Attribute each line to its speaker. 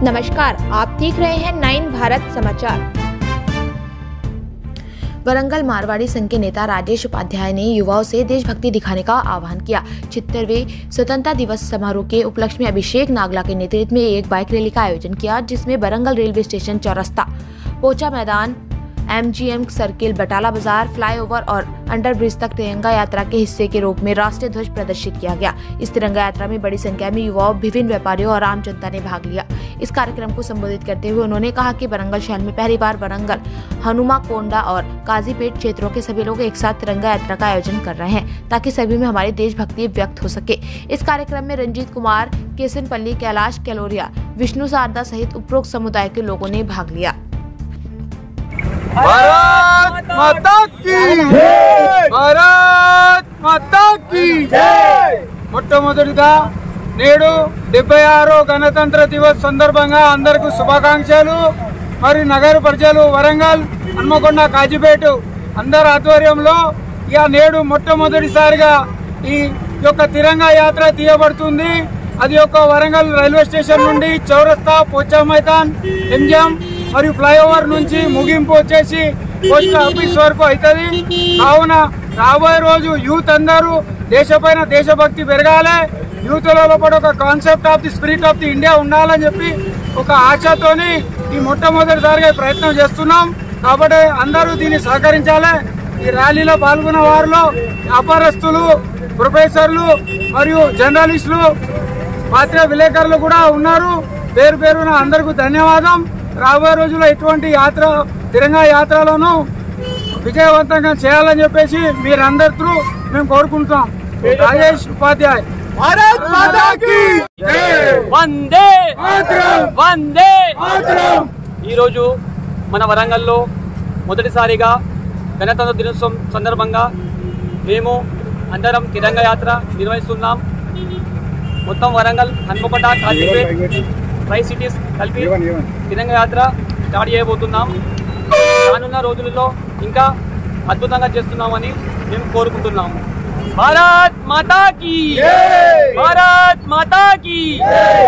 Speaker 1: नमस्कार, आप देख रहे हैं 9 भारत समाचार। वरंगल मारवाड़ी संघ के नेता राजेश उपाध्याय ने युवाओं से देशभक्ति दिखाने का आह्वान किया। 76वें स्वतंत्रता दिवस समारोह के उपलक्ष्य में अभिषेक नागला के नेतृत्व में एक बाइक रैली का आयोजन किया, जिसमें वरंगल रेलवे स्टेशन चौरस्ता, पोचा मैदान, MGM सर्किल, बटाला बाजार, फ्लाईओवर और अंडरब्रिज तक तिरंगा यात्रा के हिस्से के रूप में राष्ट्रीय ध्वज प्रदर्शित किया गया। इस तिरंगा यात्रा में बड़ी संख्या में युवाओं, विभिन्न व्यापारियों और आम जनता ने भाग लिया। इस कार्यक्रम को संबोधित करते हुए उन्होंने कहा कि वरंगल शहर में पहली बार वरंगल, हनुमा कोंडा और काजीपेट क्षेत्रों के सभी लोग एक साथ तिरंगा यात्रा का आयोजन कर रहे हैं, ताकि सभी में हमारी देशभक्ति व्यक्त हो सके। इस कार्यक्रम में रंजीत कुमार, केसनपल्ली, कैलाश कैलोरिया, विष्णु शारदा सहित उपरोक्त समुदाय के लोगों ने भाग लिया।
Speaker 2: भारत माता की जय, भारत माता की जय। మొట్టమొదటిగా నేడు 76వ గణతంత్ర దివస్ సందర్భంగా అందరికీ శుభాకాంక్షలు। మరి నగర ప్రజలు వరంగల్, హన్మకొండ, కాజీపేట అందరి ఆధ్వర్యంలో ఇక నేడు మొట్టమొదటిసారిగా ఈ యొక్క తిరంగా యాత్ర తీయబడుతుంది। అది ఒక వరంగల్ రైల్వే స్టేషన్ నుండి చౌరస్తా, పోచా మైదాన్, MGM మరియు ఫ్లైఓవర్ నుంచి ముగింపు వచ్చేసి పోస్ట్ ఆఫీస్ వరకు అవుతుంది। కావున రాబోయే రోజు యూత్ అందరూ దేశపైన దేశభక్తి పెరగాలి, యూత్లలో కూడా ఒక concept of the spirit of the India ఉండాలని చెప్పి ఒక ఆశతోని ఈ మొట్టమొదటిసారిగా ప్రయత్నం చేస్తున్నాం। కాబట్టి అందరూ దీన్ని సహకరించాలి। ఈ ర్యాలీలో పాల్గొన్న వారిలో వ్యాపారస్తులు, ప్రొఫెసర్లు మరియు జర్నలిస్టులు, పాత్రికా విలేకరులు కూడా ఉన్నారు। పేరు పేరున అందరికీ ధన్యవాదం। రాబోయే రోజుల్లో ఇటువంటి యాత్ర, తిరంగా యాత్రలను విజయవంతంగా చేయాలని చెప్పేసి మీరందరూ మేము కోరుకుంటున్నాం। రాజేష్ ఉపాధ్యాయ్, భారత్ మాతా కీ జై,
Speaker 3: వందే
Speaker 2: మాతరం,
Speaker 3: వందే
Speaker 2: మాతరం।
Speaker 3: ఈ రోజు మన వరంగల్లో మొదటిసారిగా గణతంత్ర దినోత్సవం సందర్భంగా మేము అందరం తిరంగా యాత్ర నిర్వహిస్తున్నాం। మొత్తం వరంగల్, హన్మకొండ, కాజీపేట్ 5 సిటీస్ కలిపి తిరంగా యాత్ర స్టార్ట్ చేయబోతున్నాం। రానున్న రోజులలో ఇంకా అద్భుతంగా చేస్తున్నామని మేము కోరుకుంటున్నాము। భారత్ మాతా కీ జై, భారత్ మాతా కీ జై।